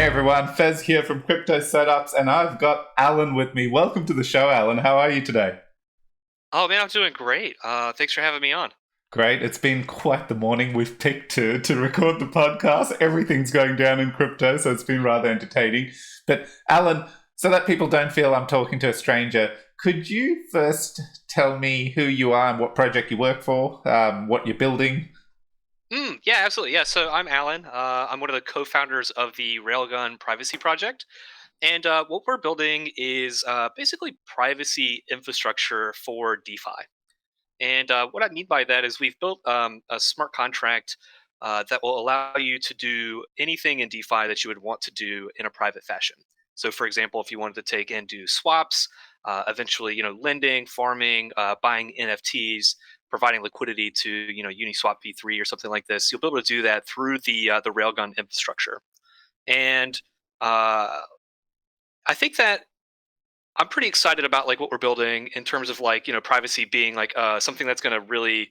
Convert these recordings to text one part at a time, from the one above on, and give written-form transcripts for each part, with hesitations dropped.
everyone, Fez here from CryptoSetups, and I've got Alan with me. Welcome to the show, Alan. How are you today? Oh man, I'm doing great. Thanks for having me on. Great. It's been quite the morning we've picked to record the podcast. Everything's going down in crypto, so it's been rather entertaining. But Alan, so that people don't feel I'm talking to a stranger, could you first tell me who you are and what project you work for, what you're building? Yeah, absolutely. Yeah, so I'm Alan. I'm one of the co-founders of the Railgun Privacy Project, and what we're building is basically privacy infrastructure for DeFi. And what I mean by that is we've built a smart contract that will allow you to do anything in DeFi that you would want to do in a private fashion. So, for example, if you wanted to take and do swaps, eventually, lending, farming, buying NFTs, providing liquidity to, Uniswap V3 or something like this, you'll be able to do that through the Railgun infrastructure. And I think that I'm pretty excited about like what we're building in terms of like privacy being like something that's going to really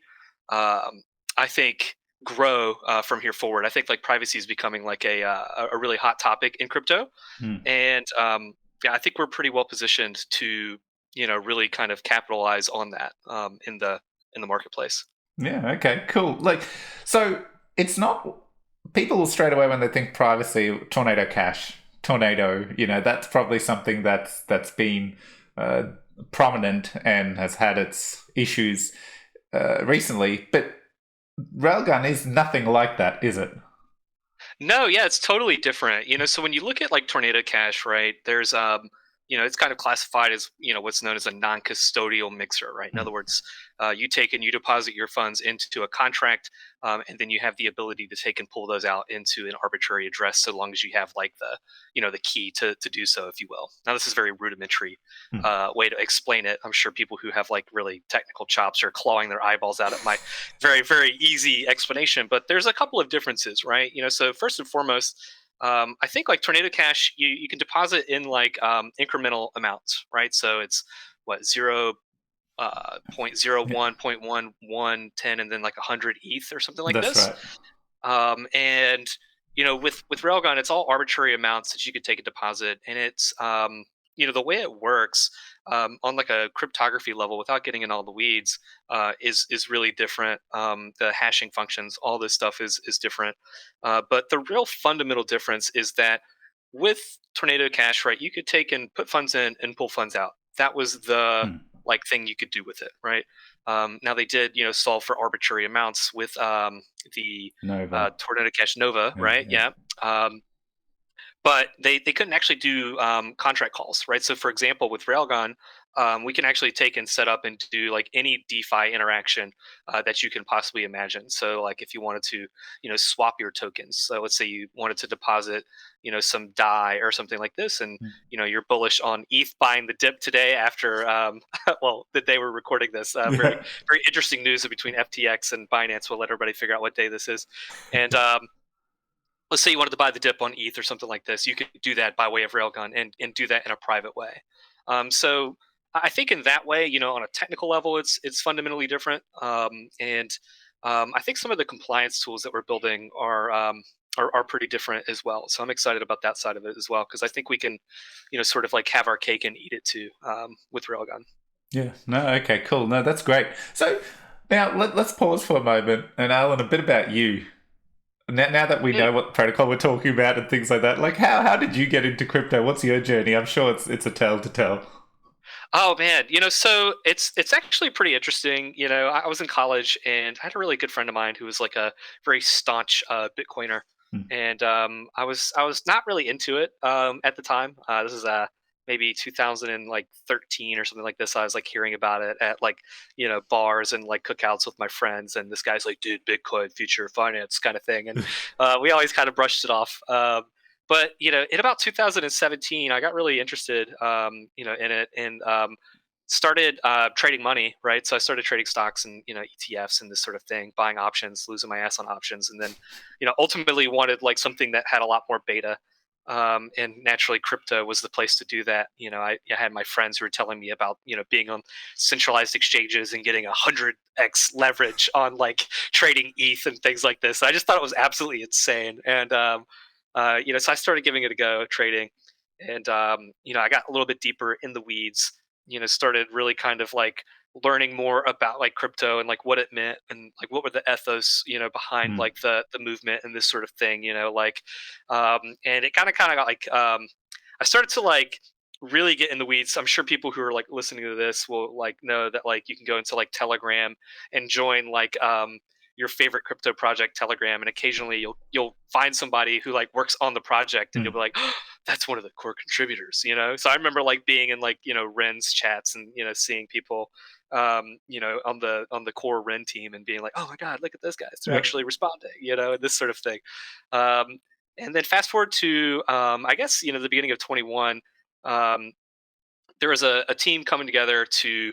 I think grow from here forward. I think like privacy is becoming like a really hot topic in crypto, Hmm. and yeah, I think we're pretty well positioned to really kind of capitalize on that in the marketplace. Yeah, okay, cool. So it's not people straight away when they think privacy, Tornado Cash, Tornado, that's probably something that's been uh, prominent and has had its issues recently. But Railgun is nothing like that, is it? No, yeah, it's totally different. So when you look at like Tornado Cash, right, there's it's kind of classified as what's known as a non-custodial mixer, right? In Hmm. other words, you take and you deposit your funds into a contract, and then you have the ability to take and pull those out into an arbitrary address, so long as you have like the key to do so, if you will. Now, this is very rudimentary Hmm. way to explain it. I'm sure people who have like really technical chops are clawing their eyeballs out at my very very easy explanation, but there's a couple of differences, right? So first and foremost, I think like Tornado Cash, you can deposit in like incremental amounts, right? So it's what 0.01, 0.1110, and then like 100 ETH or something like That's this. right. And with Railgun, it's all arbitrary amounts that you could take a deposit, and it's the way it works on like a cryptography level, without getting in all the weeds, is really different. The hashing functions, all this stuff is different. But the real fundamental difference is that with Tornado Cash, right, you could take and put funds in and pull funds out. That was the Hmm. like thing you could do with it, right? Now they did, solve for arbitrary amounts with the Nova. Tornado Cash Nova, Yeah, right? yeah. Yeah. But they couldn't actually do contract calls, right? So, for example, with Railgun, we can actually take and set up and do like any DeFi interaction that you can possibly imagine. So, like if you wanted to, swap your tokens. So, let's say you wanted to deposit, some DAI or something like this, and Hmm. you're bullish on ETH buying the dip today after, well, the day we're recording this. Very Yeah. very interesting news between FTX and Binance. We'll let everybody figure out what day this is, and let's say you wanted to buy the dip on ETH or something like this, you could do that by way of Railgun and do that in a private way. So I think in that way, on a technical level, it's fundamentally different. And I think some of the compliance tools that we're building are pretty different as well. So I'm excited about that side of it as well, because I think we can, sort of like have our cake and eat it too with Railgun. Yeah. No, okay, cool. No, that's great. So now let's pause for a moment and Alan, a bit about you. Now that we know what protocol we're talking about and things like that, like how did you get into crypto? What's your journey? I'm sure it's a tale to tell. Oh man, so it's actually pretty interesting. I was in college and I had a really good friend of mine who was like a very staunch Bitcoiner, Hmm. and I was not really into it at the time. This is maybe 2013 or something like this. I was like hearing about it at like bars and like cookouts with my friends, and this guy's like, "Dude, Bitcoin, future finance," kind of thing, and we always kind of brushed it off. But in about 2017, I got really interested, in it, and started trading money. Right, so I started trading stocks and ETFs and this sort of thing, buying options, losing my ass on options, and then ultimately wanted like something that had a lot more beta. And naturally, crypto was the place to do that. I had my friends who were telling me about being on centralized exchanges and getting 100x leverage on like trading ETH and things like this. I just thought it was absolutely insane, and So I started giving it a go, trading, and I got a little bit deeper in the weeds. Started really kind of like learning more about like crypto and like what it meant and like what were the ethos behind Mm. like the movement and this sort of thing. And it kind of got like I started to like really get in the weeds. I'm sure people who are like listening to this will like know that like you can go into like Telegram and join like your favorite crypto project Telegram, and occasionally you'll find somebody who like works on the project, and you'll Mm. be like, oh, that's one of the core contributors. So I remember like being in like Ren's chats and seeing people on the core Ren team and being like, oh my god, look at those guys, they're Yeah. actually responding, and this sort of thing. Um, and then fast forward to I guess the beginning of 21. Um, there was a team coming together to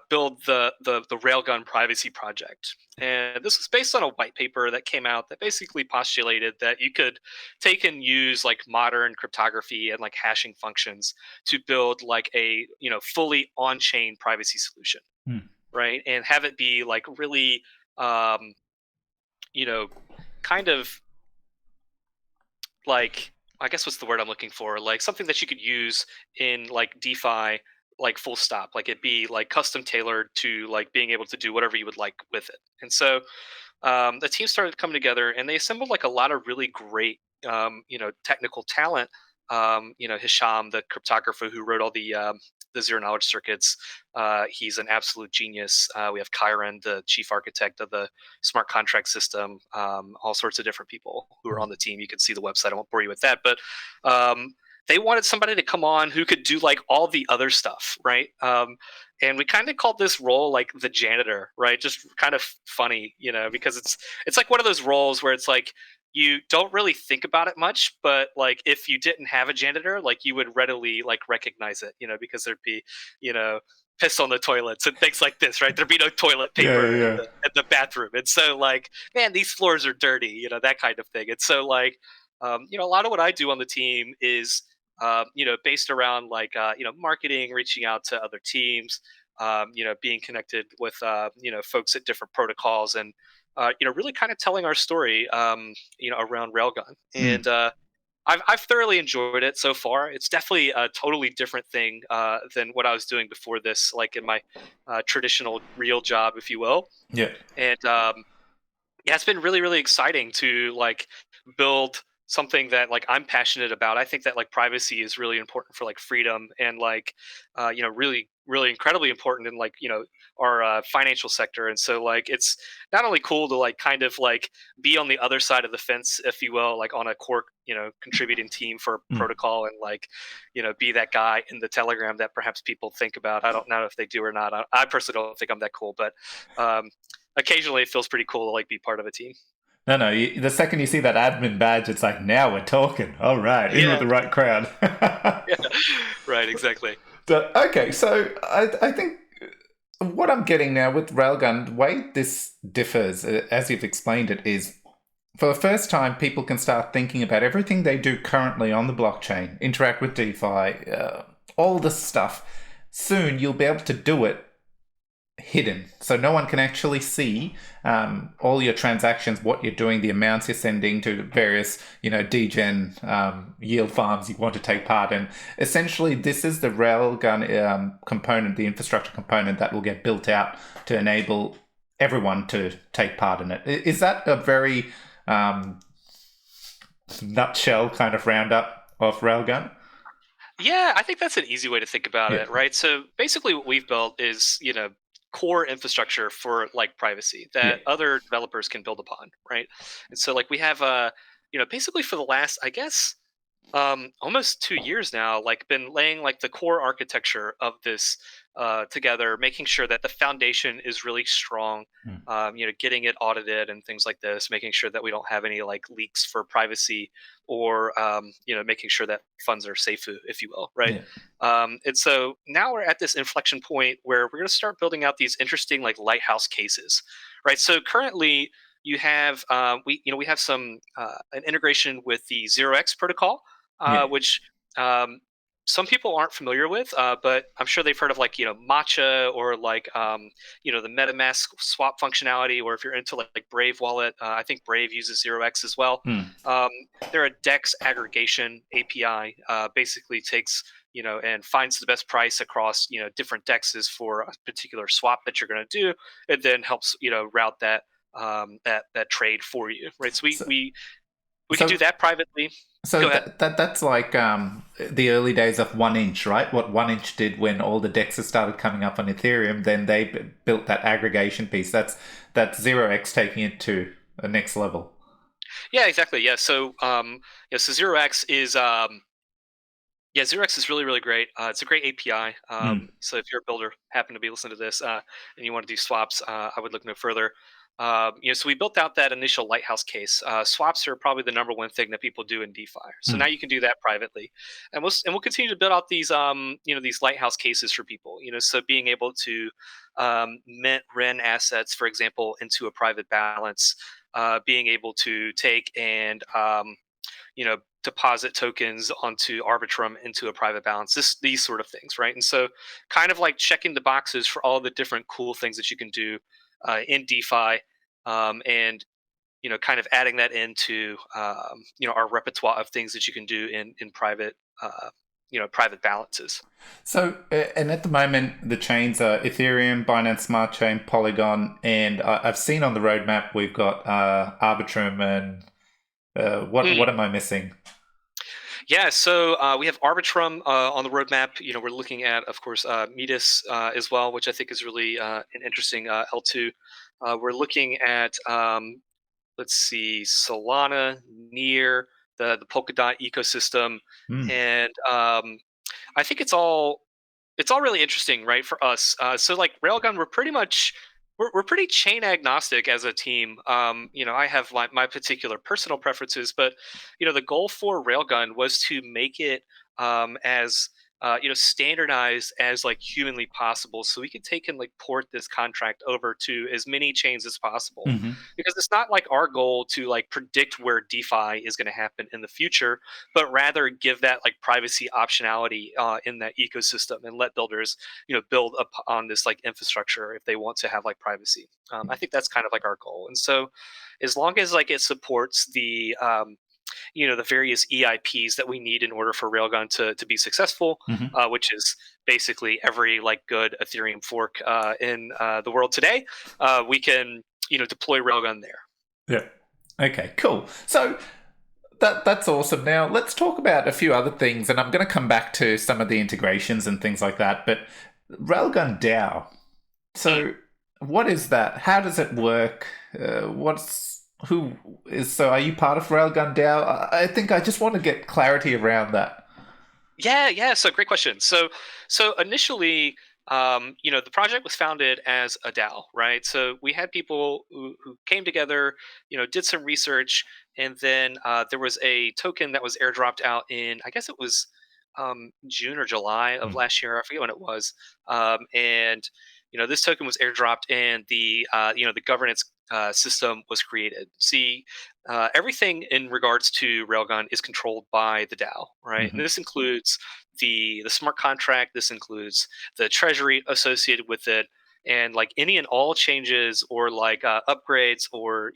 build the Railgun privacy project. And this was based on a white paper that came out that basically postulated that you could take and use like modern cryptography and like hashing functions to build like a fully on-chain privacy solution, Mm. right? And have it be like really um, you know kind of like, I guess what's the word I'm looking for? Like something that you could use in like DeFi, like full stop. Like it be like custom tailored to like being able to do whatever you would like with it. And so the team started coming together and they assembled like a lot of really great technical talent. Hisham, the cryptographer who wrote all the zero knowledge circuits, he's an absolute genius. We have Kyron, the chief architect of the smart contract system. All sorts of different people who are on the team. You can see the website. I won't bore you with that, but they wanted somebody to come on who could do like all the other stuff, right? And we kind of called this role like the janitor, right? Just kind of funny, because it's like one of those roles where it's like you don't really think about it much, but like if you didn't have a janitor, like you would readily like recognize it, because there'd be you know piss on the toilets and things like this, right? There'd be no toilet Yeah, paper in yeah, the bathroom, and so like, man, these floors are dirty, that kind of thing. And so like, a lot of what I do on the team is based around like marketing, reaching out to other teams, being connected with folks at different protocols, and really kind of telling our story, around Railgun. yeah. Mm. And I've thoroughly enjoyed it so far. It's definitely a totally different thing than what I was doing before this, like in my traditional real job, if you will. Yeah. And yeah, it's been really, really exciting to like build something that like I'm passionate about. I think that like privacy is really important for like freedom and like really, really incredibly important in like our financial sector. And so like it's not only cool to like kind of like be on the other side of the fence, if you will, like on a core contributing team for a Mm. protocol, and like be that guy in the Telegram that perhaps people think about. I don't know if they do or not. I personally don't think I'm that cool, but um, occasionally it feels pretty cool to like be part of a team. No, no. The second you see that admin badge, it's like, now we're talking. All right, in with Yeah, the right crowd. yeah, right, exactly. Okay, so I think what I'm getting now with Railgun, the way this differs, as you've explained it, is for the first time, people can start thinking about everything they do currently on the blockchain, interact with DeFi, all this stuff. Soon, you'll be able to do it hidden, so no one can actually see all your transactions, what you're doing, the amounts you're sending to various degen yield farms you want to take part in. Essentially, this is the Railgun component, the infrastructure component that will get built out to enable everyone to take part in it. Is that a very nutshell kind of roundup of Railgun? Yeah, I think that's an easy way to think about Yeah. it, right? So basically, what we've built is core infrastructure for like privacy Yeah. that other developers can build upon, right? And so like we have basically for the last, I guess, almost 2 years now, like been laying like the core architecture of this together, making sure that the foundation is really strong, Mm. getting it audited and things like this, making sure that we don't have any like leaks for privacy, or making sure that funds are safe, if you will, right? Yeah. And so now we're at this inflection point where we're going to start building out these interesting like lighthouse cases, right? So currently you have we have some an integration with the 0x protocol, Yeah. which um, some people aren't familiar with, but I'm sure they've heard of like Matcha or like the MetaMask swap functionality, or if you're into like Brave Wallet, I think Brave uses 0x as well. Hmm. Um, they're a DEX aggregation API. Basically takes and finds the best price across different dexes for a particular swap that you're going to do, and then helps route that trade for you, right? So So, we could do so that privately. So Go ahead. that's like the early days of 1inch, right? What 1inch did when all the dexes started coming up on Ethereum, then they built that aggregation piece. That's 0x taking it to a next level. Yeah, exactly. Yeah. So 0x is 0x is really, really great. It's a great API. Mm. So if you're a builder, happen to be listening to this, and you want to do swaps, I would look no further. So we built out that initial lighthouse case. Swaps are probably the number one thing that people do in DeFi. So Mm. now you can do that privately, and we'll continue to build out these these lighthouse cases for people. So being able to mint REN assets, for example, into a private balance, being able to take and deposit tokens onto Arbitrum into a private balance. These sort of things, right? And so, kind of like checking the boxes for all the different cool things that you can do in DeFi, and kind of adding that into our repertoire of things that you can do in private, private balances. So, and at the moment, the chains are Ethereum, Binance Smart Chain, Polygon, and I've seen on the roadmap we've got Arbitrum and what am I missing? Yeah, so we have Arbitrum on the roadmap. We're looking at, of course, Metis as well, which I think is really an interesting L2. We're looking at, let's see, Solana, Near, the Polkadot ecosystem, Mm. and I think it's all really interesting, right, for us. So like Railgun, we're pretty chain agnostic as a team. I have my particular personal preferences, but the goal for Railgun was to make it as standardized as like humanly possible, so we could take and like port this contract over to as many chains as possible. Hmm. Because it's not like our goal to like predict where DeFi is going to happen in the future, but rather give that like privacy optionality in that ecosystem, and let builders build up on this like infrastructure if they want to have like privacy. I think that's kind of like our goal. And so as long as like it supports the various EIPs that we need in order for Railgun to be successful, Hmm. which is basically every like good Ethereum fork in the world today, we can deploy Railgun there. Yeah. Okay. Cool. So that's awesome. Now let's talk about a few other things, and I'm going to come back to some of the integrations and things like that. But Railgun DAO. Mm. So what is that? How does it work? What's who is so? Are you part of Railgun DAO? I think I just want to get clarity around that. Yeah, yeah. So great question. So initially, the project was founded as a DAO, right? So we had people who came together, did some research, and then there was a token that was airdropped out in, I guess it was June or July of Mm. last year. I forget when it was. And this token was airdropped, and the governance system was created. See, everything in regards to Railgun is controlled by the DAO, right? And Hmm. this includes the smart contract. This includes the treasury associated with it, and like any and all changes or like upgrades or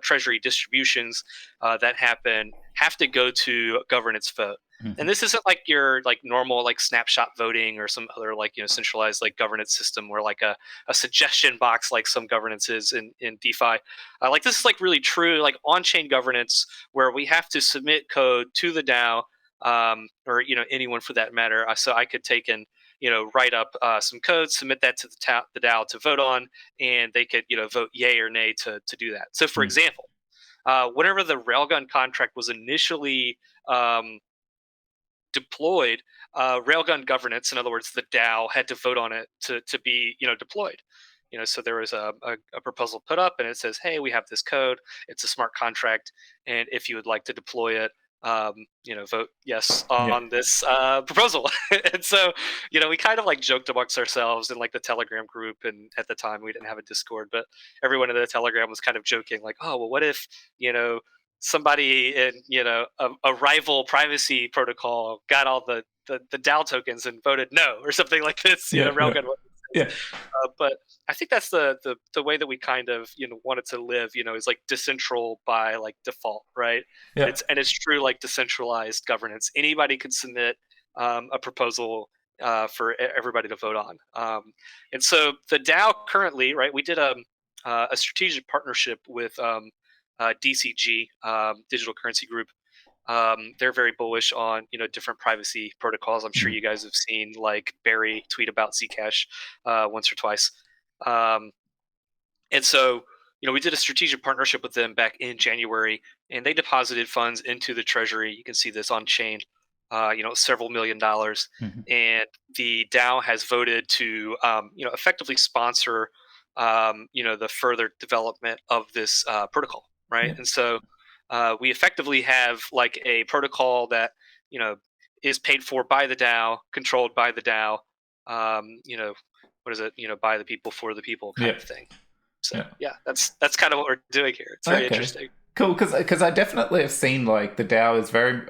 treasury distributions that happen have to go to governance vote. And Hmm. this isn't like your like normal like snapshot voting or some other like centralized like governance system where like a suggestion box like some governance is in DeFi. Like this is like really true like on-chain governance where we have to submit code to the DAO, or anyone for that matter. So I could take and write up some code, submit that to the DAO to vote on, and they could vote yay or nay to do that. So for Mm. example, whenever the Railgun contract was initially deployed, Railgun governance, in other words, the DAO had to vote on it to be deployed. So there was a proposal put up, and it says, "Hey, we have this code. It's a smart contract, and if you would like to deploy it, vote yes Yeah. on this proposal." And so, we kind of like joked amongst ourselves in like the Telegram group, and at the time we didn't have a Discord, but everyone in the Telegram was kind of joking, like, "Oh, well, what if you know somebody in a rival privacy protocol got all the the DAO tokens and voted no or something like this. Yeah, yeah, Railgun. yeah, But I think that's the way that we kind of wanted to live. Is like decentral by like default, right? yeah. It's true like decentralized governance. Anybody can submit a proposal for everybody to vote on. And so the DAO currently, right? We did a strategic partnership with DCG, Digital Currency Group. They're very bullish on different privacy protocols. I'm sure Mhm. you guys have seen like Barry tweet about Zcash once or twice. Um, and so we did a strategic partnership with them back in January, and they deposited funds into the treasury. You can see this on chain, several $1 million. Mhm. And the DAO has voted to effectively sponsor the further development of this protocol, right? Yeah, And so we effectively have like a protocol that you know is paid for by the DAO, controlled by the DAO. What is it? By the people for the people kind yeah, of thing. So yeah. yeah, that's kind of what we're doing here. It's very Okay. interesting. Cool, because I definitely have seen like the DAO is very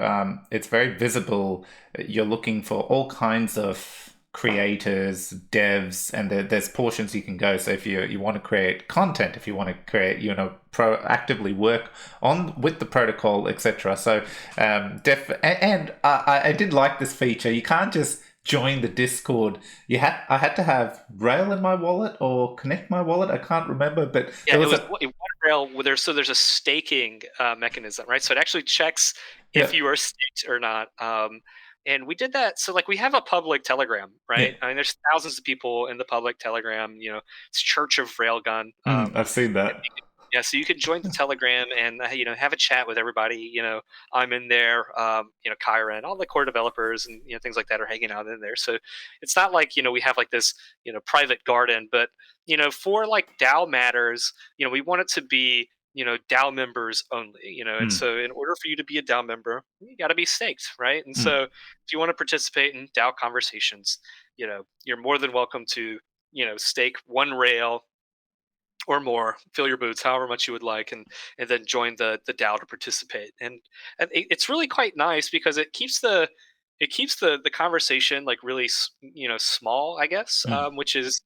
it's very visible. You're looking for all kinds of creators, devs, and there's portions you can go. So if you want to create content, if you want to create proactively work on with the protocol, etc. So and I did like this feature. You can't just join the Discord. I had to have Rail in my wallet or connect my wallet. I can't remember, but Yeah, there it was was a one rail. There's a staking mechanism, right? So it actually checks yeah, if you are staked or not. And we did that. So like we have a public Telegram, yeah. right? I mean, there's thousands of people in the public Telegram. It's Church of Railgun. I've seen that. Yeah, so you can join the Telegram and have a chat with everybody. I'm in there. Kyra and all the core developers and things like that are hanging out in there. So it's not like we have like this private garden, but for like DAO matters, we want it to be DAO members only. And Mm, so in order for you to be a DAO member, you got to be staked, right? And mm, so if you want to participate in DAO conversations, you're more than welcome to stake one rail or more, fill your boots however much you would like, and then join the DAO to participate. And it's really quite nice because it keeps the conversation like really small, I guess, mm. which is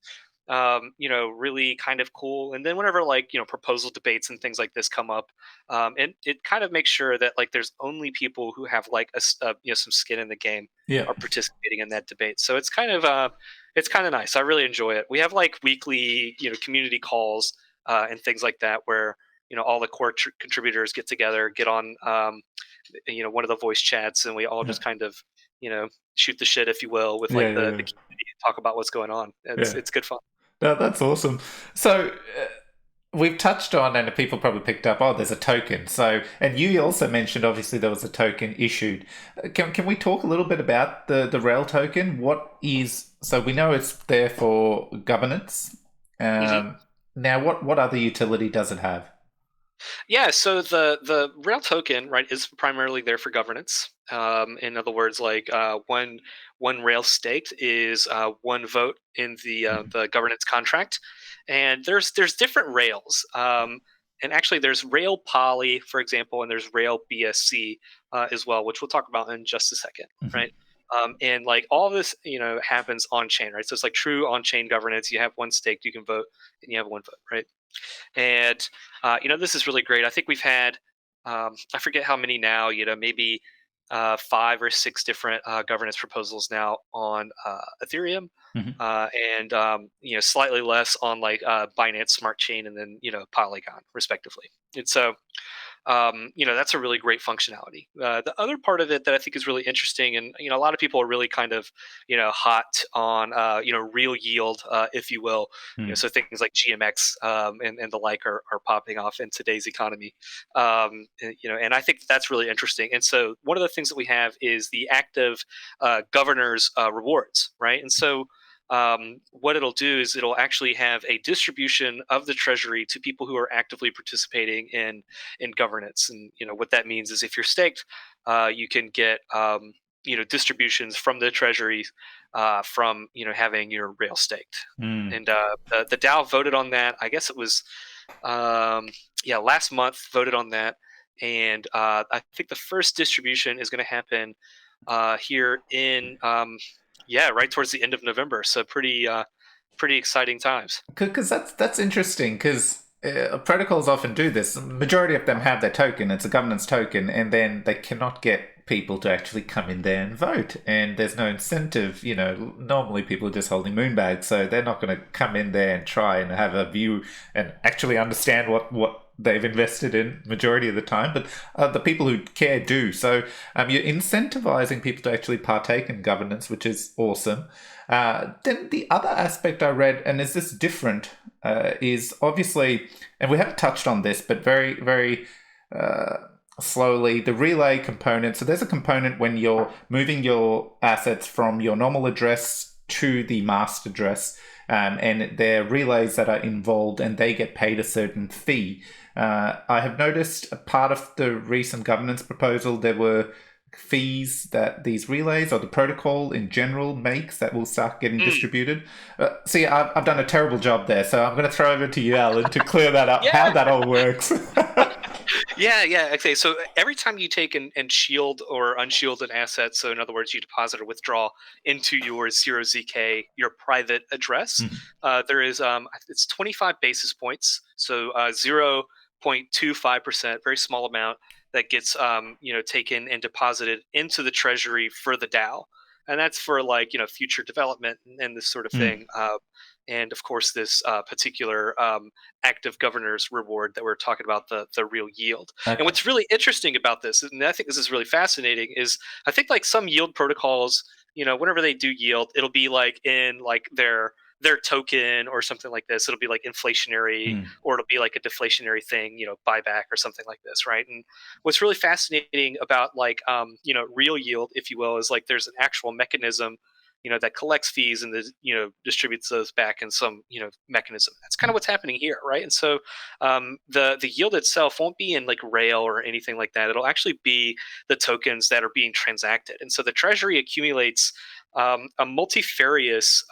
really kind of cool. And then whenever like proposal debates and things like this come up, and it kind of makes sure that like there's only people who have like some skin in the game Yeah, are participating in that debate. So it's kind of nice. I really enjoy it. We have like weekly community calls and things like that where all the core contributors get together, get on one of the voice chats, and we all yeah, just kind of you know shoot the shit, if you will, with yeah, like the yeah, community, talk about what's going on. It's yeah. it's good fun. No, that's awesome. So we've touched on, and people probably picked up. Oh, there's a token. So, and you also mentioned obviously there was a token issued. Can we talk a little bit about the Rail token? What is so we know it's there for governance. Hmm. Um, Now, what other utility does it have? Yeah, so the Rail token, right, is primarily there for governance. In other words, like one Rail staked is one vote in Mhm. the governance contract, and there's different rails. And actually, there's Rail Poly, for example, and there's Rail BSC as well, which we'll talk about in just a second, Mhm. right? And like all this, happens on chain, right? So it's like true on chain governance. You have one staked, you can vote, and you have one vote, right? And this is really great. I think we've had I forget how many now. Maybe 5 or 6 different governance proposals now on Ethereum, Mhm. uh, and slightly less on like Binance Smart Chain and then Polygon, respectively. And so that's a really great functionality. The other part of it that I think is really interesting, and a lot of people are really kind of hot on real yield, if you will. Mm. So things like GMX and the like are popping off in today's economy. And I think that's really interesting. And so one of the things that we have is the active governors rewards, right? And so what it'll do is it'll actually have a distribution of the treasury to people who are actively participating in governance. And what that means is if you're staked, you can get distributions from the treasury from having your rail staked. Mm. And the DAO voted on that. I guess it was last month voted on that. And I think the first distribution is going to happen here in yeah, right towards the end of November. So pretty exciting times. Because that's interesting. Because protocols often do this. The majority of them have their token. It's a governance token, and then they cannot get people to actually come in there and vote. And there's no incentive. Normally people are just holding moonbags, so they're not going to come in there and try and have a view and actually understand what they've invested in majority of the time. But the people who care do. So you're incentivizing people to actually partake in governance, which is awesome. Then the other aspect I read, and is this different, is obviously, and we haven't touched on this, but very, very slowly, the relay component. So there's a component when you're moving your assets from your normal address to the master address, and there are relays that are involved, and they get paid a certain fee. I have noticed a part of the recent governance proposal, there were fees that these relays or the protocol in general makes that will start getting distributed. See, I've done a terrible job there, so I'm going to throw over to you, Alan, to clear that up, Yeah. how that all works. Yeah. Okay. So every time you take and shield or unshield an asset, so in other words, you deposit or withdraw into your 0ZK, your private address, there is it's 25 basis points. So 0.25%, very small amount that gets taken and deposited into the treasury for the DAO, and that's for future development and this sort of thing. And of course, this particular active governor's reward that we're talking about, the real yield. Okay. And what's really interesting about this, and I think this is really fascinating, is I think like some yield protocols, whenever they do yield, it'll be like in like their token or something like this. It'll be like inflationary, or it'll be like a deflationary thing, buyback or something like this, right? And what's really fascinating about real yield, if you will, is like there's an actual mechanism that collects fees and distributes those back in some mechanism. That's kind of what's happening here, right? And so the yield itself won't be in like Rail or anything like that. It'll actually be the tokens that are being transacted, and so the treasury accumulates a multifarious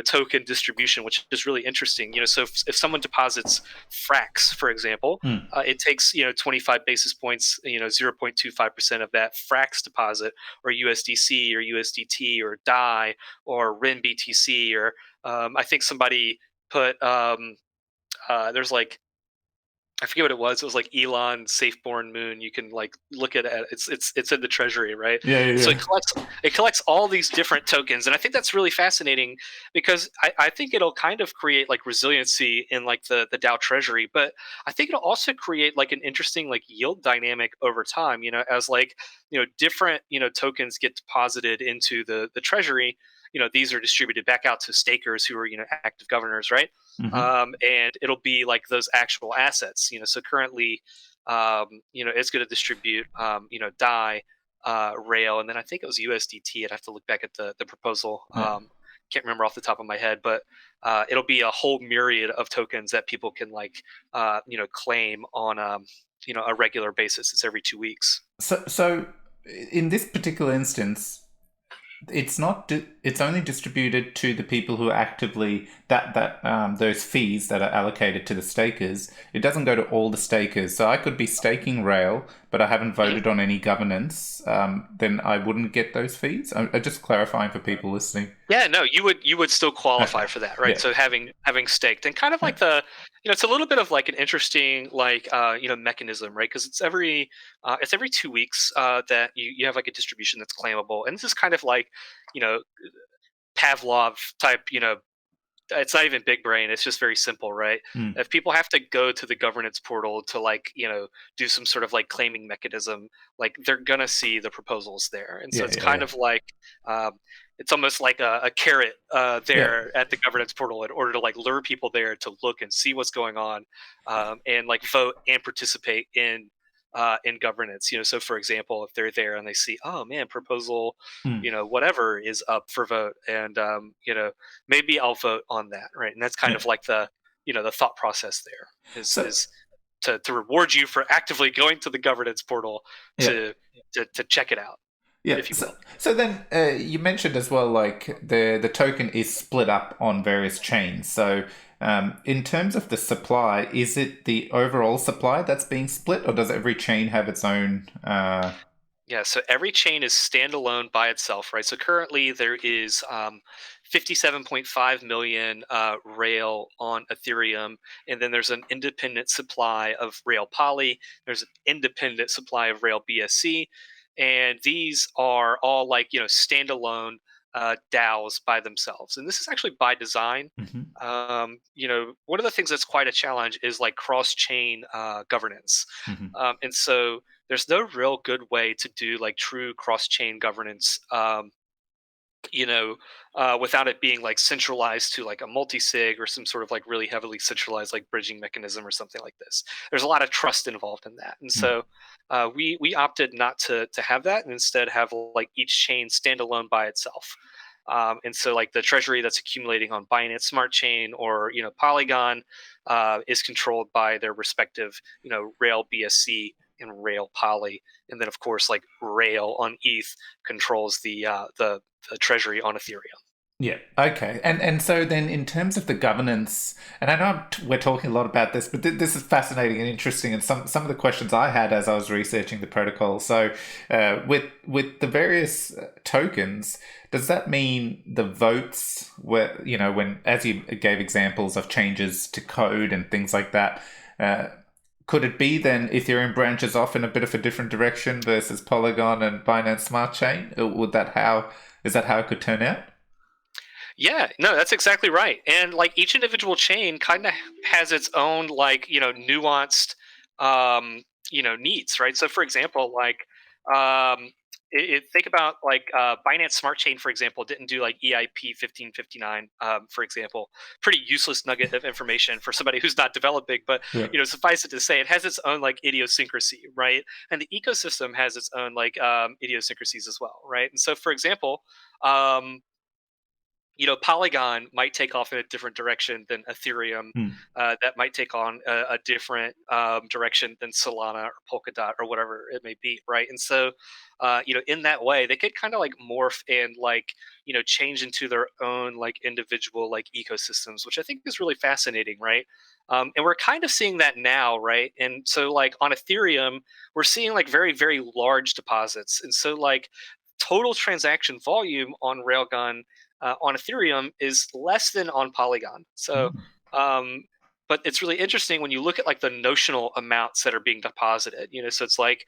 token distribution, which is really interesting. So if someone deposits Frax, for example, it takes 25 basis points, 0.25% of that Frax deposit, or USDC or USDT or DAI or RIN BTC, or I think somebody put there's like, I forget what it was. It was like Elon Safeborn Moon. You can like look at it. It's in the treasury, right? Yeah. So it collects all these different tokens, and I think that's really fascinating because I think it'll kind of create like resiliency in like the DAO treasury, but I think it'll also create like an interesting like yield dynamic over time. As like different tokens get deposited into the treasury. These are distributed back out to stakers who are active governors, right? And it'll be like those actual assets. So currently, it's going to distribute, DAI, Rail, and then I think it was USDT. I'd have to look back at the proposal. Can't remember off the top of my head, but it'll be a whole myriad of tokens that people can like, claim on, a regular basis. It's every 2 weeks. So in this particular instance, it's not. It's only distributed to the people who are actively those fees that are allocated to the stakers. It doesn't go to all the stakers. So I could be staking Rail, but I haven't voted on any governance. Then I wouldn't get those fees. I'm just clarifying for people listening. Yeah, no, you would still qualify for that, right? Yeah. So having staked, and kind of like it's a little bit of like an interesting like mechanism, right? Because it's every 2 weeks that you have like a distribution that's claimable, and this is kind of like Pavlov type, it's not even big brain. It's just very simple, right? If people have to go to the governance portal to like, do some sort of like claiming mechanism, like they're going to see the proposals there. And so it's kind of like, it's almost like a carrot there at the governance portal in order to like lure people there to look and see what's going on, and like vote and participate in governance. So for example, if they're there and they see, oh man, proposal, whatever is up for vote, and maybe I'll vote on that, right? And that's kind of like the the thought process there is to reward you for actively going to the governance portal to check it out. Yeah. So then you mentioned as well, like the token is split up on various chains. So in terms of the supply, is it the overall supply that's being split, or does every chain have its own? Yeah, so every chain is standalone by itself, right? So currently there is 57.5 million Rail on Ethereum, and then there's an independent supply of Rail Poly. There's an independent supply of Rail BSC, and these are all like standalone DAOs by themselves. And this is actually by design. Hmm. One of the things that's quite a challenge is like cross-chain governance, Hmm. and so there's no real good way to do like true cross-chain governance, without it being like centralized to like a multi-sig or some sort of like really heavily centralized like bridging mechanism or something like this. There's a lot of trust involved in that, and so we opted not to have that, and instead have like each chain standalone by itself. And so like the treasury that's accumulating on Binance Smart Chain or Polygon is controlled by their respective Rail BSC and Rail Poly, and then of course like Rail on ETH controls the treasury on Ethereum. Yeah. Okay. And so then, in terms of the governance, and I know we're talking a lot about this, but this is fascinating and interesting. And some of the questions I had as I was researching the protocol. So, with the various tokens, does that mean the votes were when, as you gave examples of changes to code and things like that? Could it be then Ethereum branches off in a bit of a different direction versus Polygon and Binance Smart Chain? Would that how is that how it could turn out? Yeah, no, that's exactly right. And like each individual chain kind of has its own like, nuanced needs, right? So for example, like think about like Binance Smart Chain, for example, didn't do like EIP 1559, for example. Pretty useless nugget of information for somebody who's not developing, but Yeah. suffice it to say, it has its own like idiosyncrasy, right? And the ecosystem has its own like idiosyncrasies as well, right? And so, for example, um, Polygon might take off in a different direction than Ethereum. Hmm. That might take on a different direction than Solana or Polkadot or whatever it may be, right? And so, in that way, they could kind of like morph and like change into their own like individual like ecosystems, which I think is really fascinating, right? And we're kind of seeing that now, right? And so, like on Ethereum, we're seeing like very very large deposits, and so like total transaction volume on Railgun on Ethereum is less than on Polygon. So, Hmm. um, but it's really interesting when you look at like the notional amounts that are being deposited. So it's like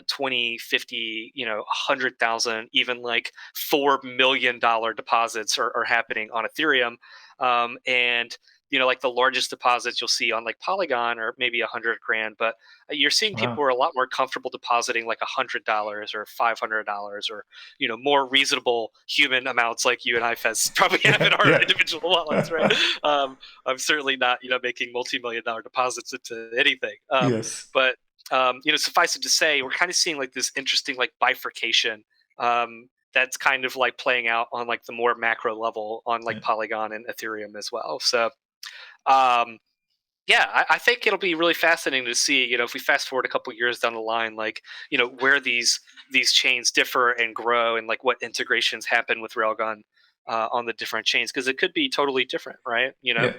20, 50, 100,000, even like $4 million deposits are happening on Ethereum, and like the largest deposits you'll see on like Polygon or maybe 100 grand, but you're seeing people who Wow. are a lot more comfortable depositing like $100 or $500 or more reasonable human amounts like you and I, Fez, probably have in Yeah. our Yeah. individual wallets, right? I'm certainly not, making multi-million-dollar deposits into anything. Yes. But suffice it to say, we're kind of seeing like this interesting like bifurcation that's kind of like playing out on like the more macro level on like Yeah. Polygon and Ethereum as well. So um, yeah, I think it'll be really fascinating to see, if we fast forward a couple years down the line, like, where these chains differ and grow, and like what integrations happen with Railgun on the different chains, because it could be totally different, right? Yeah.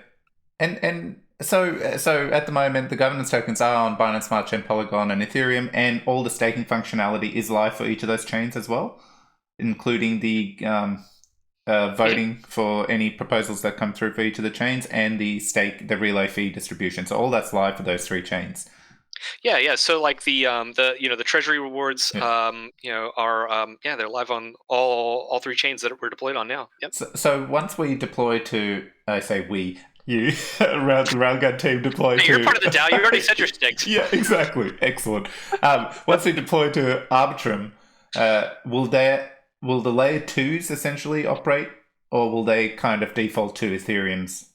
And so at the moment, the governance tokens are on Binance Smart Chain, Polygon, and Ethereum, and all the staking functionality is live for each of those chains as well, including the Mhm. voting for any proposals that come through for each of the chains, and the relay fee distribution. So all that's live for those three chains. Yeah, yeah. So like the treasury rewards, Yeah. are yeah, they're live on all three chains that we're deployed on now. Yep. So once we deploy to, I say we, you, around the Railgun team deploy Hey, you're to, part of the DAO. You already said your stakes. yeah, exactly, excellent. Once we deploy to Arbitrum, will the layer twos essentially operate, or will they kind of default to Ethereum's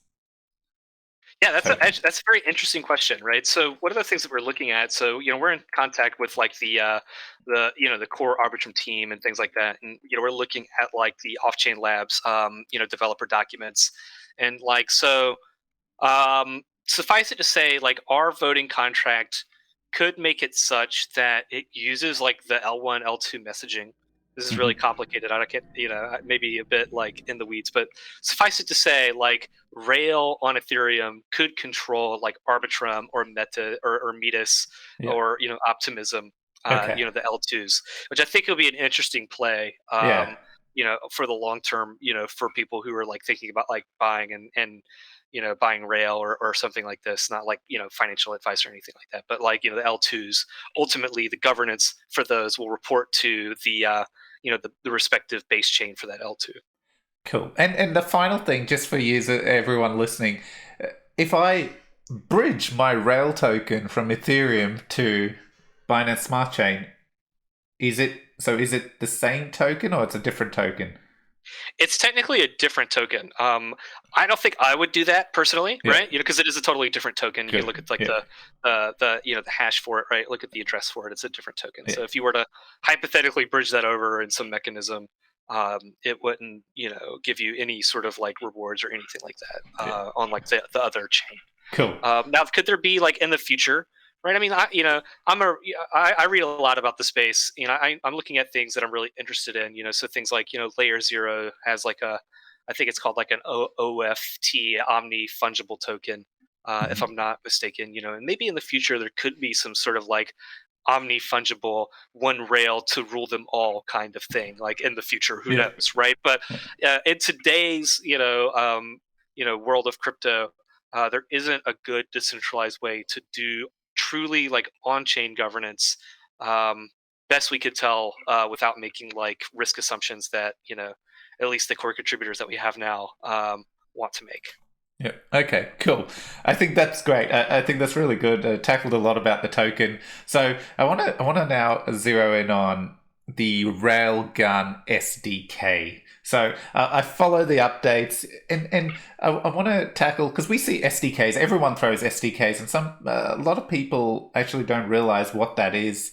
Yeah, token? that's a very interesting question, right? So one of the things that we're looking at, so we're in contact with like the core Arbitrum team and things like that, and we're looking at like the Off-Chain Labs developer documents, and like so suffice it to say, like our voting contract could make it such that it uses like the L1, L2 messaging. This is really Hmm. complicated. I can't, maybe a bit like in the weeds, but suffice it to say, like Rail on Ethereum could control like Arbitrum or Meta or Metis Yeah. or Optimism Okay. The L2s, which I think will be an interesting play. Yeah. For the long term, for people who are like thinking about like buying and buying Rail or something like this, not like financial advice or anything like that, but like the L2s. Ultimately, the governance for those will report to the respective base chain for that L2. Cool. And the final thing, just for you, everyone listening, if I bridge my Rail token from Ethereum to Binance Smart Chain, is it the same token or it's a different token? It's technically a different token. I don't think I would do that personally, Yeah. right? Because it is a totally different token. You can Good. look at like Yeah. the hash for it, right? Look at the address for it. It's a different token. Yeah. So if you were to hypothetically bridge that over in some mechanism, it wouldn't give you any sort of like rewards or anything like that Yeah. on like the other chain. Cool. Now, could there be like in the future, right? I mean, I read a lot about the space. I'm looking at things that I'm really interested in. So things like Layer Zero has like I think it's called like an OFT Omni Fungible Token, if I'm not mistaken. And maybe in the future there could be some sort of like omni fungible one rail to rule them all kind of thing, like in the future, who Yeah. knows, right? But in today's world of crypto, there isn't a good decentralized way to do truly like on-chain governance, best we could tell, without making like risk assumptions that at least the core contributors that we have now want to make. Yeah. Okay. Cool. I think that's great. I think that's really good. Tackled a lot about the token. So I want to now zero in on the Railgun SDK. So I follow the updates, and I want to tackle because we see SDKs. Everyone throws SDKs, and a lot of people actually don't realize what that is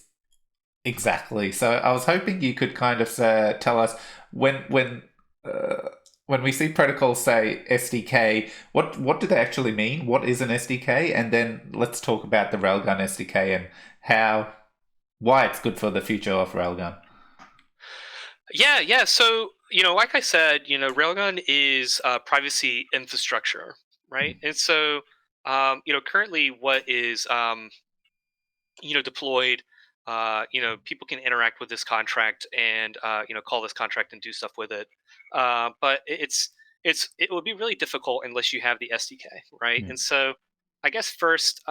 exactly. So I was hoping you could kind of tell us uh, when we see protocols say SDK, what do they actually mean? What is an SDK? And then let's talk about the Railgun SDK and why it's good for the future of Railgun. Yeah. So like I said, Railgun is privacy infrastructure, right? And so currently what is deployed. People can interact with this contract and call this contract and do stuff with it. But it would be really difficult unless you have the SDK, right? Mm. And so, I guess first,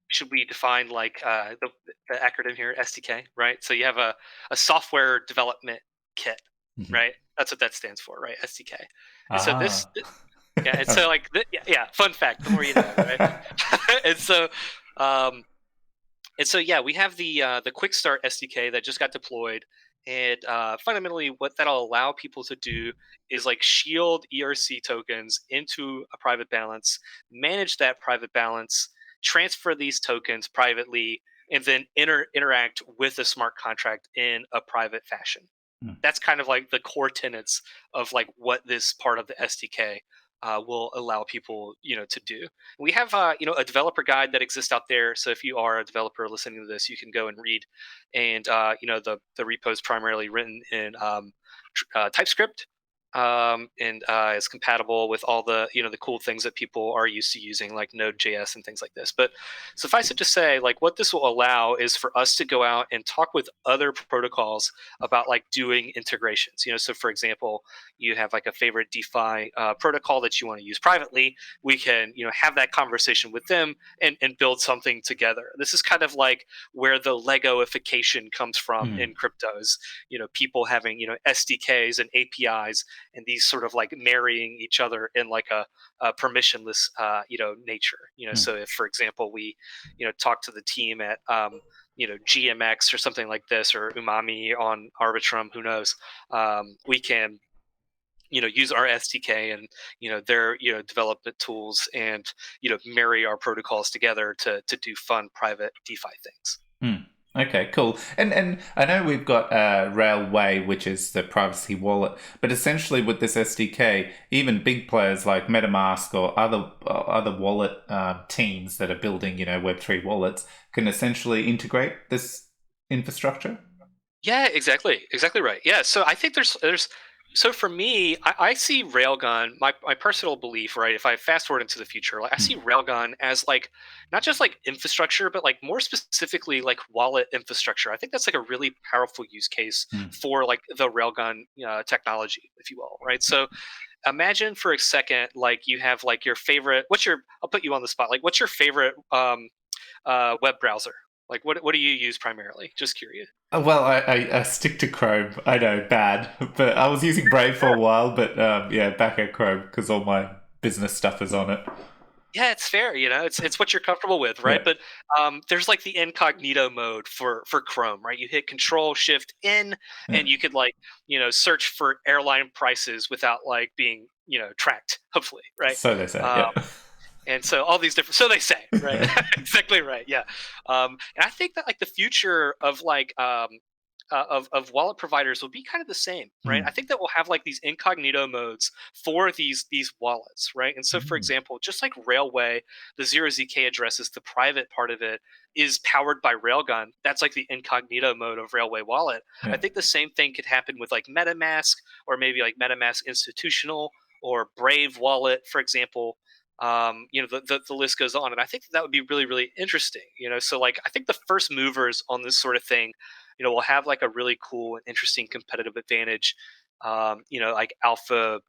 should we define like the acronym here, SDK, right? So you have a software development kit, Mhm. right? That's what that stands for, right? SDK. And so Ah. yeah, and so like yeah, fun fact, the more you know, right? and so um, and so, yeah, we have the Quick Start SDK that just got deployed, and fundamentally, what that'll allow people to do is like shield ERC tokens into a private balance, manage that private balance, transfer these tokens privately, and then interact with a smart contract in a private fashion. Mm. That's kind of like the core tenets of like what this part of the SDK will allow people to do. We have a developer guide that exists out there. So if you are a developer listening to this, you can go and read. And the repo is primarily written in TypeScript, and is compatible with all the cool things that people are used to using, like Node.js and things like this. But suffice it to say, like what this will allow is for us to go out and talk with other protocols about like doing integrations. So for example, you have like a favorite DeFi protocol that you want to use privately. We can have that conversation with them and build something together. This is kind of like where the Legoification comes from Mm. in cryptos. People having SDKs and APIs, and these sort of like marrying each other in like a permissionless nature. Mm. So if for example we talk to the team at GMX or something like this, or Umami on Arbitrum, who knows, we can use our SDK and their development tools, and marry our protocols together to do fun private DeFi things. Mm. Okay, cool. And I know we've got Railway, which is the privacy wallet, but essentially with this SDK, even big players like MetaMask or other wallet teams that are building, Web3 wallets can essentially integrate this infrastructure. Yeah, exactly right. Yeah, so I think there's So for me, I see Railgun, my personal belief, right? If I fast forward into the future, like I see Railgun as like not just like infrastructure, but like more specifically like wallet infrastructure. I think that's like a really powerful use case Mm. for like the Railgun technology, if you will, right? So imagine for a second, like you have like your favorite. I'll put you on the spot. Like, what's your favorite web browser? Like, what do you use primarily? Just curious. Well, I stick to Chrome. I know, bad, but I was using Brave for a while. But yeah, back at Chrome because all my business stuff is on it. Yeah, it's fair. It's what you're comfortable with, right? Yeah, But there's like the incognito mode for Chrome, right? You hit Control Shift N, yeah. and you could like search for airline prices without like being tracked. Hopefully, right? So they say. Um, Yeah. and so all these different, so they say, right? Exactly right. Yeah. And I think that like the future of like of wallet providers will be kind of the same, right? I Mm. think that we'll have like these incognito modes for these wallets, right? And so, for Mm. example, just like Railway, the 0zk addresses, the private part of it is powered by Railgun. That's like the incognito mode of Railway Wallet. I Yeah. think the same thing could happen with like MetaMask or maybe like MetaMask Institutional or Brave Wallet, for example. The list goes on, and I think that would be really really interesting. So like I think the first movers on this sort of thing will have like a really cool and interesting competitive advantage. Like alpha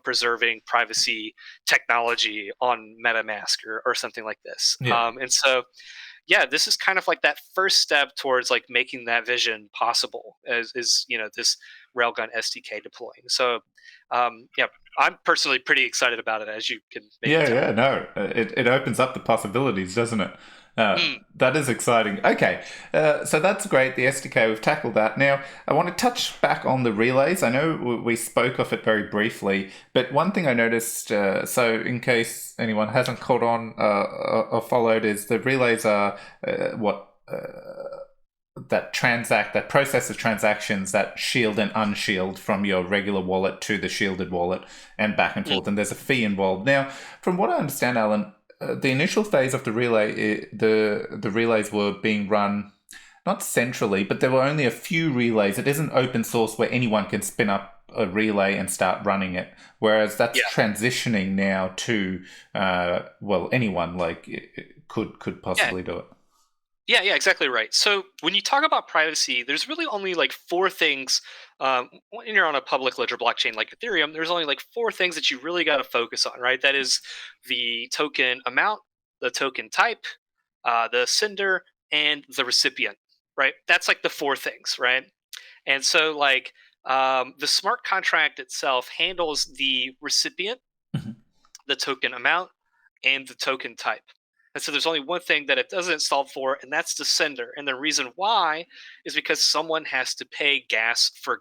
preserving privacy technology on MetaMask or something like this. Yeah. And so, yeah, this is kind of like that first step towards like making that vision possible as is this Railgun SDK deploying. So, yeah, I'm personally pretty excited about it, as you can maybe Yeah, tell. yeah, no, it opens up the possibilities, doesn't it? Mm, That is exciting. Okay, so that's great. The SDK, we've tackled that. Now, I want to touch back on the relays. I know we spoke of it very briefly, but one thing I noticed, so in case anyone hasn't caught on or followed, is the relays are what that process of transactions that shield and unshield from your regular wallet to the shielded wallet and back and mm, forth, and there's a fee involved. Now, from what I understand, Alan, the initial phase of the relay, the relays were being run not centrally, but there were only a few relays. It isn't open source where anyone can spin up a relay and start running it. Whereas that's yeah, transitioning now to well, anyone like could yeah. possibly do it. Yeah, exactly right. So when you talk about privacy, there's really only like four things. When you're on a public ledger blockchain like Ethereum, there's only like four things that you really got to focus on, right? That is the token amount, the token type, the sender, and the recipient, right? That's like the four things, right? And so, like, the smart contract itself handles the recipient, Mhm. the token amount, and the token type. And so there's only one thing that it doesn't solve for, and that's the sender. And the reason why is because someone has to pay gas for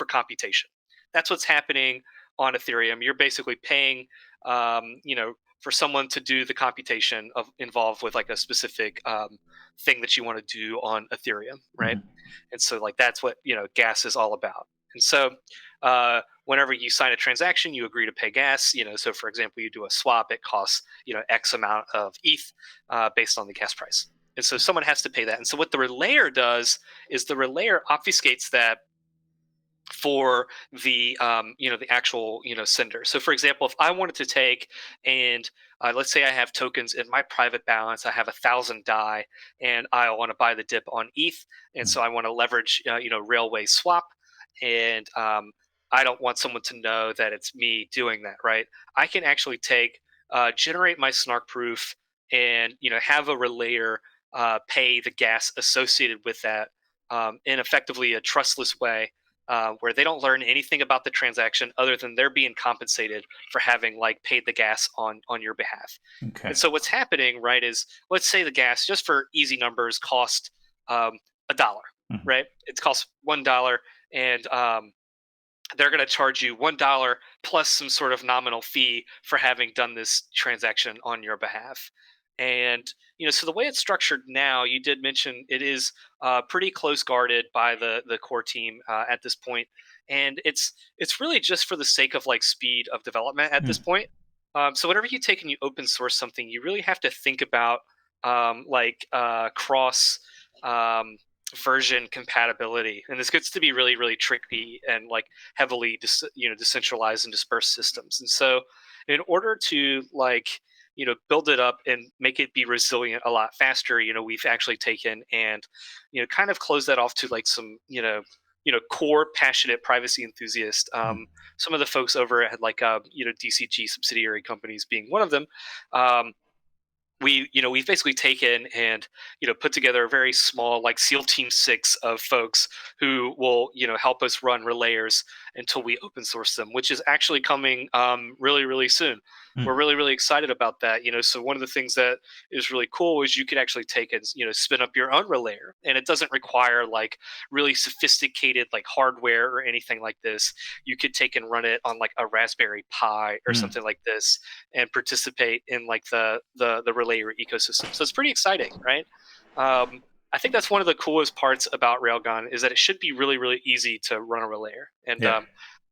computation. That's what's happening on Ethereum. You're basically paying, for someone to do the computation of involved with like a specific thing that you want to do on Ethereum, right? Mhm. And so like that's what gas is all about. And so whenever you sign a transaction, you agree to pay gas. So for example, you do a swap, it costs X amount of ETH based on the gas price, and so someone has to pay that. And so what the relayer does is the relayer obfuscates that for the actual sender. So for example, if I wanted to take and let's say I have tokens in my private balance, I have 1,000 DAI, and I want to buy the dip on ETH, and so I want to leverage Railway Swap, and I don't want someone to know that it's me doing that, right? I can actually take generate my snark proof and have a relayer pay the gas associated with that in effectively a trustless way, where they don't learn anything about the transaction other than they're being compensated for having like paid the gas on your behalf. Okay. And so what's happening, right, is let's say the gas, just for easy numbers, cost $1, Mhm. right? It costs $1, and they're going to charge you $1 plus some sort of nominal fee for having done this transaction on your behalf. And so the way it's structured now, you did mention it is pretty close guarded by the core team at this point, and it's really just for the sake of like speed of development at this Mm. point. So whenever you take and you open source something, you really have to think about cross. Um, version compatibility, and this gets to be really really tricky and like heavily decentralized and dispersed systems. And so in order to like build it up and make it be resilient a lot faster, we've actually taken and kind of closed that off to like some core passionate privacy enthusiasts. Some of the folks over at like DCG subsidiary companies being one of them. We've basically taken and put together a very small like SEAL Team 6 of folks who will help us run relayers until we open source them, which is actually coming really really soon. We're Mm. really really excited about that. So one of the things that is really cool is you could actually take and spin up your own relayer, and it doesn't require like really sophisticated like hardware or anything like this. You could take and run it on like a Raspberry Pi or Mm. something like this and participate in like the relayer ecosystem. So it's pretty exciting, right? I think that's one of the coolest parts about Railgun is that it should be really really easy to run a relayer, and Yeah.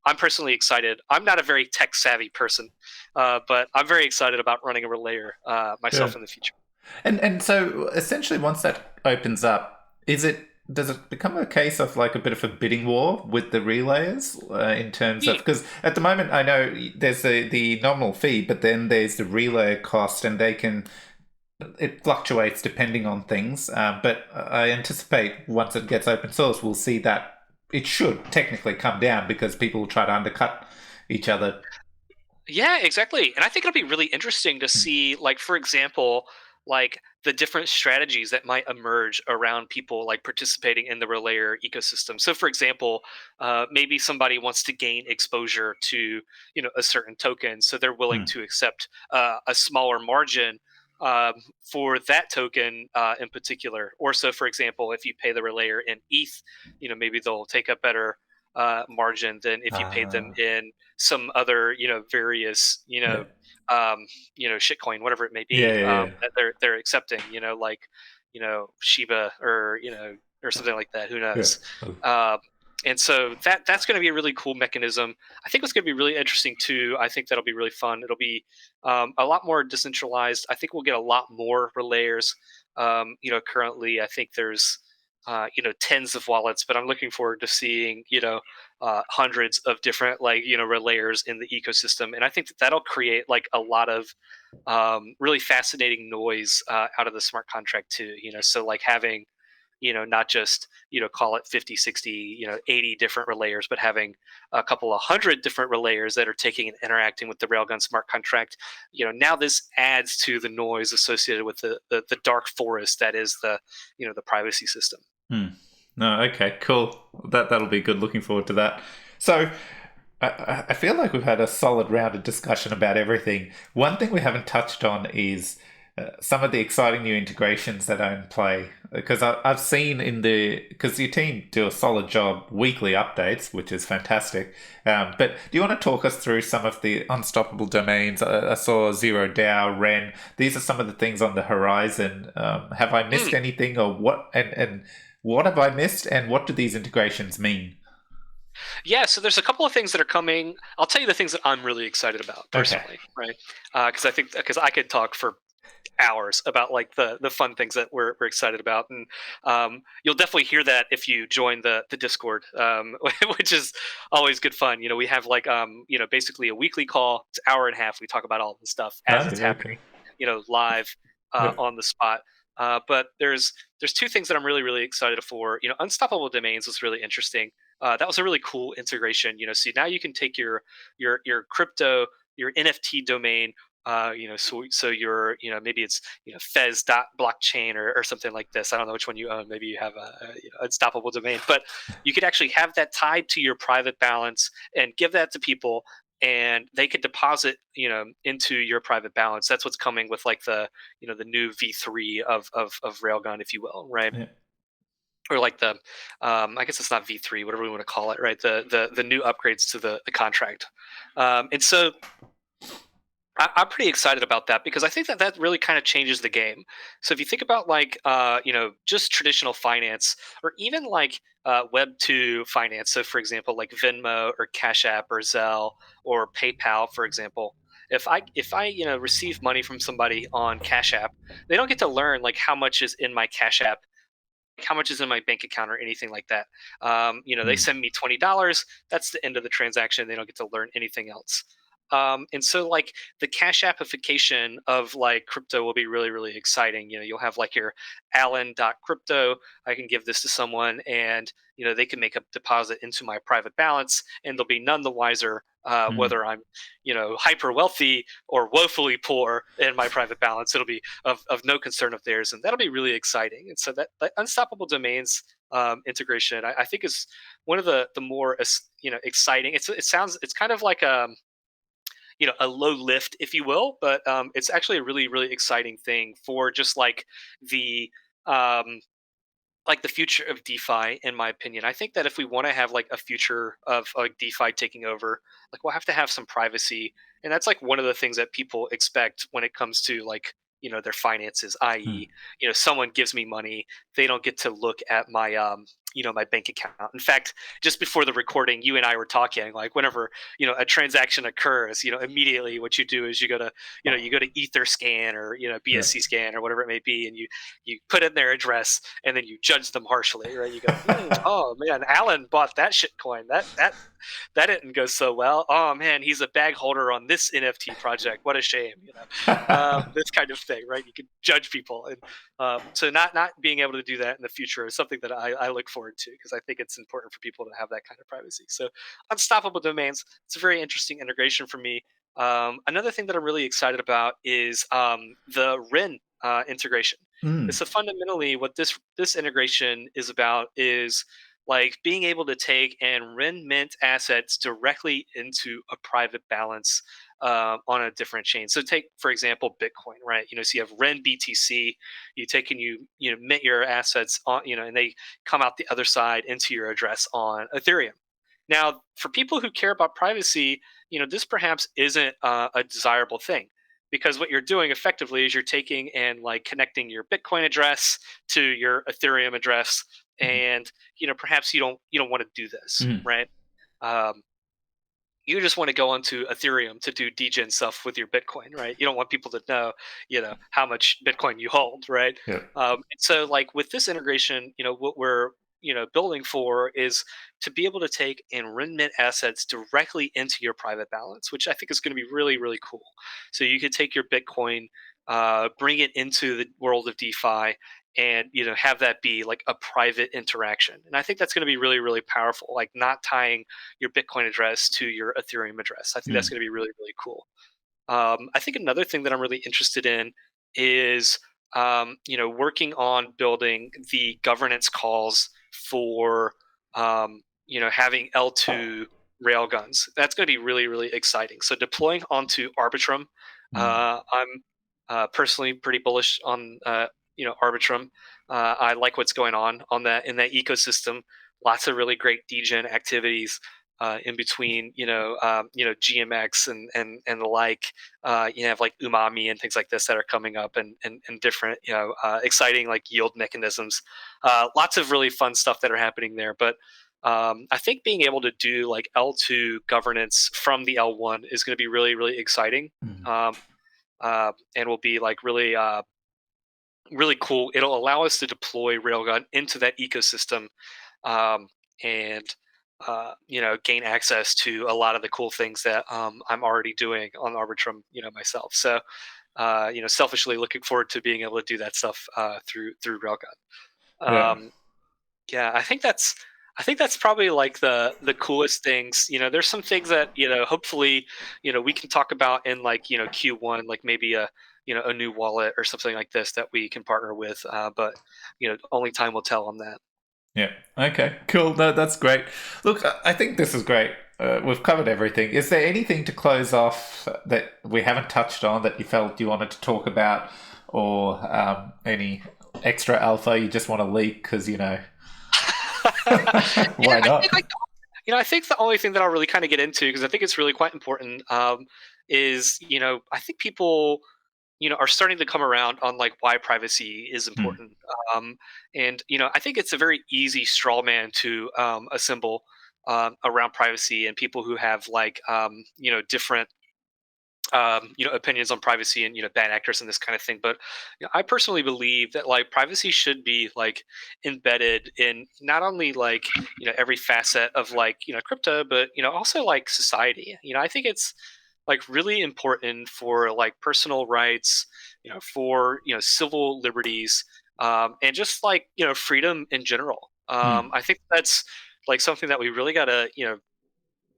I'm personally excited. I'm not a very tech savvy person, but I'm very excited about running a relayer Yeah. myself in the future. And so essentially, once that opens up, does it become a case of like a bit of a bidding war with the relayers in terms of, because at the moment I know there's the nominal fee, but then there's the relay cost, and it fluctuates depending on things. But I anticipate once it gets open source, we'll see that it should technically come down because people will try to undercut each other. Yeah, exactly. And I think it'll be really interesting to Mm. see, like, for example, like the different strategies that might emerge around people like participating in the relayer ecosystem. So, for example, maybe somebody wants to gain exposure to, a certain token, so they're willing Mm. to accept a smaller margin um, for that token in particular. Or so, for example, if you pay the relayer in ETH, maybe they'll take a better margin than if you paid them in some other various Yeah. shitcoin, whatever it may Yeah. be, Yeah. that they're accepting, like Shiba or or something like that, who Yeah. knows. Yeah. um, and so that's going to be a really cool mechanism. I think what's going to be really interesting too, I think that'll be really fun. It'll be a lot more decentralized. I think we'll get a lot more relayers. Currently I think there's tens of wallets, but I'm looking forward to seeing hundreds of different like relayers in the ecosystem, and I think that that'll create like a lot of really fascinating noise out of the smart contract too. So like having not just call it 50, 60, 80 different relayers, but having a couple of hundred different relayers that are taking and interacting with the Railgun smart contract. Now this adds to the noise associated with the dark forest that is the privacy system. Hmm. No, okay, cool. That'll be good. Looking forward to that. So, I feel like we've had a solid round of discussion about everything. One thing we haven't touched on is some of the exciting new integrations that are in play. Because I've seen because your team do a solid job weekly updates, which is fantastic. But do you want to talk us through some of the unstoppable domains? I saw Zero DAO, Ren. These are some of the things on the horizon. Have I missed Mm. anything, or what? And what have I missed, and what do these integrations mean? Yeah, so there's a couple of things that are coming. I'll tell you the things that I'm really excited about Okay. personally, right? Because I could talk for hours about like the fun things that we're excited about, and you'll definitely hear that if you join the Discord, which is always good fun. We have like basically a weekly call. It's an hour and a half. We talk about all the stuff Oh, as it's okay. happening, live Yeah. on the spot. But there's two things that I'm really really excited for. Unstoppable domains was really interesting. That was a really cool integration. So now you can take your crypto, your NFT domain, so your maybe it's Fez dot blockchain or something like this. I don't know which one you own. Maybe you have a unstoppable domain, but you could actually have that tied to your private balance and give that to people, and they could deposit into your private balance. That's what's coming with like the new V3 of Railgun, if you will, right? Yeah. Or like the I guess it's not V3, whatever we want to call it, right? The new upgrades to the contract. And so I'm pretty excited about that because I think that that really kind of changes the game. So if you think about like just traditional finance or even like Web 2 finance, so for example like Venmo or Cash App or Zelle or PayPal, for example. If I receive money from somebody on Cash App, they don't get to learn like how much is in my Cash App how much is in my bank account or anything like that. They Mm. send me $20. That's the end of the transaction. They don't get to learn anything else. And so like the cash appification of like crypto will be really, really exciting. You'll have like your Alan.crypto. I can give this to someone and, they can make a deposit into my private balance and they'll be none the wiser Mm. whether I'm, hyper wealthy or woefully poor in my private balance. It'll be of no concern of theirs. And that'll be really exciting. And so that unstoppable domains integration, I think is one of the more, exciting. It's kind of like, a low lift, if you will, but it's actually a really, really exciting thing for just um, like the future of DeFi, in my opinion. I think that if we want to have like a future of like DeFi taking over, like we'll have to have some privacy, and that's like one of the things that people expect when it comes to like their finances. Mm. I.e., someone gives me money, they don't get to look at my my bank account. In fact, just before the recording, you and I were talking like whenever a transaction occurs, immediately what you do is you go to Etherscan or Yeah. BSC scan or whatever it may be, and you put in their address and then you judge them harshly, right? You go, oh man, Alan bought that shit coin. That didn't go so well. Oh man, he's a bag holder on this NFT project. What a shame, this kind of thing, right? You can judge people, and so not being able to do that in the future is something that I look forward to because I think it's important for people to have that kind of privacy. So, unstoppable domains. It's a very interesting integration for me. Another thing that I'm really excited about is the RIN integration. Mm. So fundamentally, what this integration is about is like being able to take and mint assets directly into a private balance on a different chain. So take for example Bitcoin, right? So you have Ren BTC. You take and you mint your assets on, and they come out the other side into your address on Ethereum. Now, for people who care about privacy, this perhaps isn't a desirable thing because what you're doing effectively is you're taking and like connecting your Bitcoin address to your Ethereum address, and perhaps you don't want to do this, Mm. right? Um, you just want to go onto Ethereum to do degen stuff with your Bitcoin, right? You don't want people to know, how much Bitcoin you hold, right? Yeah. And so, like with this integration, what we're building for is to be able to take and remit assets directly into your private balance, which I think is going to be really, really cool. So you could take your Bitcoin, bring it into the world of DeFi, and have that be like a private interaction. And I think that's going to be really, really powerful. Like not tying your Bitcoin address to your Ethereum address. I think that's Mm. going to be really, really cool. I think another thing that I'm really interested in is, working on building the governance calls for, having L2 railguns. That's going to be really, really exciting. So deploying onto Arbitrum, Mm. I'm personally pretty bullish on, Arbitrum. I like what's going on that in that ecosystem. Lots of really great degen activities in between, GMX and the like. You have like Umami and things like this that are coming up, and different, exciting like yield mechanisms. Lots of really fun stuff that are happening there. But I think being able to do like L2 governance from the L1 is going to be really, really exciting. Mm. Um, and will be like really, really cool. It'll allow us to deploy Railgun into that ecosystem, um, and gain access to a lot of the cool things that I'm already doing on Arbitrum, myself. So, selfishly looking forward to being able to do that stuff through Railgun. Yeah. Um, yeah, I think that's probably like the coolest things. There's some things that hopefully we can talk about in like Q1, like maybe a new wallet or something like this that we can partner with. But only time will tell on that. Yeah. Okay. Cool. No, that's great. Look, I think this is great. We've covered everything. Is there anything to close off that we haven't touched on that you felt you wanted to talk about, or any extra alpha you just want to leak because Yeah, why I think not? like I think the only thing that I'll really kind of get into because I think it's really quite important is I think people are starting to come around on like why privacy is Hmm. important. Um, and I think it's a very easy straw man to assemble around privacy and people who have like different opinions on privacy and bad actors and this kind of thing. But I personally believe that like privacy should be like embedded in not only like every facet of like crypto, but also like society. I think it's like really important for like personal rights, for civil liberties, and just like freedom in general. Mm. I think that's like something that we really got to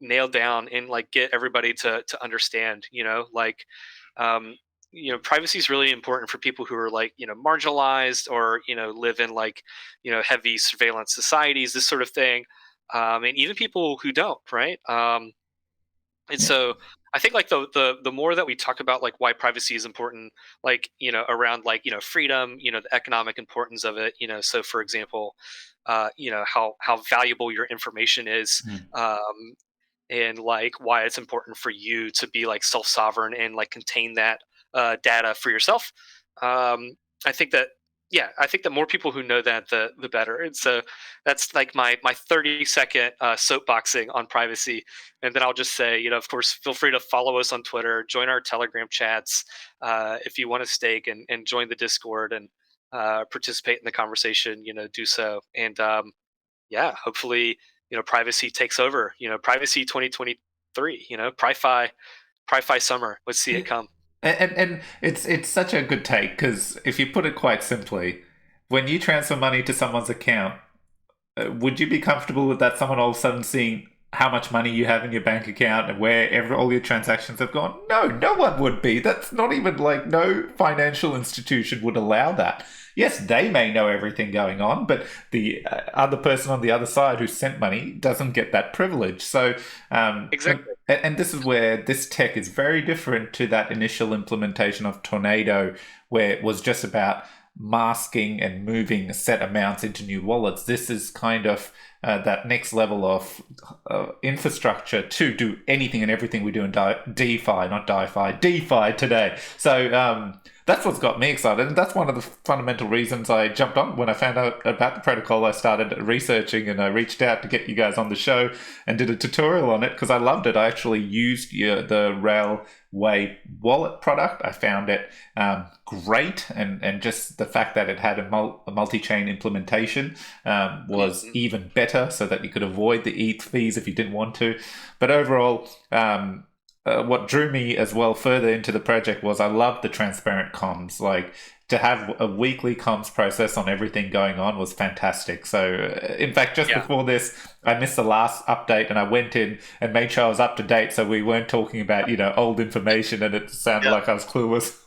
nail down and like get everybody to understand. Like privacy is really important for people who are like marginalized or live in like heavy surveillance societies, this sort of thing, and even people who don't, right? And Yeah. so I think like the more that we talk about like why privacy is important, like around like freedom, the economic importance of it, so for example, how valuable your information is, Mm. and like why it's important for you to be like self-sovereign and like contain that data for yourself. I think that I think that more people who know that, the better. And so that's like my 30-second soapboxing on privacy. And then I'll just say, of course, feel free to follow us on Twitter, join our Telegram chats if you want to stake, and join the Discord and participate in the conversation. Do so. And hopefully, privacy takes over. Privacy 2023. Pri-Fi summer. Let's see it Yeah. come. And it's such a good take because if you put it quite simply, when you transfer money to someone's account, would you be comfortable with that someone all of a sudden seeing how much money you have in your bank account and where all your transactions have gone? No, no one would be. That's not even like no financial institution would allow that. Yes, they may know everything going on, but the other person on the other side who sent money doesn't get that privilege. So, Exactly. and this is where this tech is very different to that initial implementation of Tornado, where it was just about masking and moving set amounts into new wallets. This is kind of that next level of infrastructure to do anything and everything we do in DeFi, not DeFi, DeFi today. So that's what's got me excited, and that's one of the fundamental reasons I jumped on. When I found out about the protocol, I started researching and I reached out to get you guys on the show and did a tutorial on it because I loved it. I actually used the Railway wallet product. I found it great, and just the fact that it had a multi-chain implementation was even better, so that you could avoid the ETH fees if you didn't want to. But overall, what drew me as well further into the project was I loved the transparent comms. Like, to have a weekly comms process on everything going on was fantastic. So, in fact, just before this, I missed the last update and I went in and made sure I was up to date, so we weren't talking about old information and it sounded like I was clueless.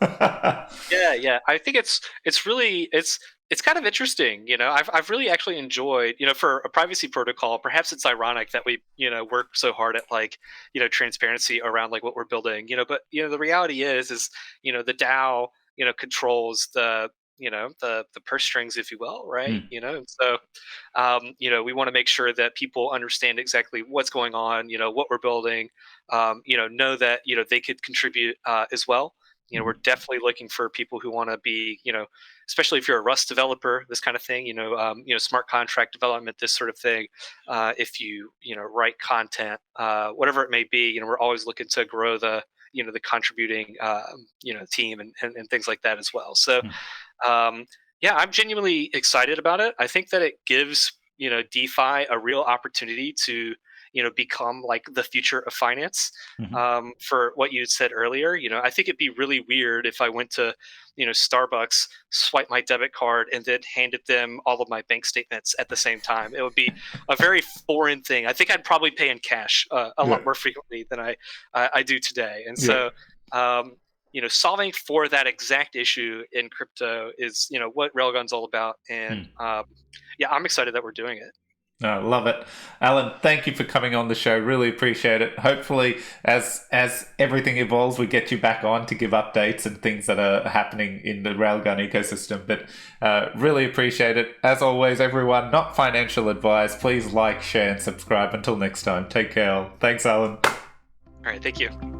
Yeah. I think it's really it's kind of interesting. I've really actually enjoyed, for a privacy protocol. Perhaps it's ironic that we work so hard at like transparency around like what we're building. But the reality is the DAO controls the purse strings, if you will, right? Mm. And so we want to make sure that people understand exactly what's going on, what we're building, know that they could contribute as well. We're definitely looking for people who want to be, especially if you're a Rust developer, this kind of thing, smart contract development, this sort of thing. If you write content, whatever it may be, we're always looking to grow the contributing team and things like that as well. So I'm genuinely excited about it. I think that it gives DeFi a real opportunity to become like the future of finance. Mm-hmm. For what you said earlier, I think it'd be really weird if I went to Starbucks, swipe my debit card, and then handed them all of my bank statements at the same time. It would be a very foreign thing. I think I'd probably pay in cash a lot more frequently than I do today. And so solving for that exact issue in crypto is what Railgun's all about. And I'm excited that we're doing it. I love it. Alan, thank you for coming on the show. Really appreciate it. Hopefully, as everything evolves, we get you back on to give updates and things that are happening in the Railgun ecosystem. But really appreciate it. As always, everyone, not financial advice. Please like, share, and subscribe. Until next time, take care. Thanks, Alan. All right, thank you.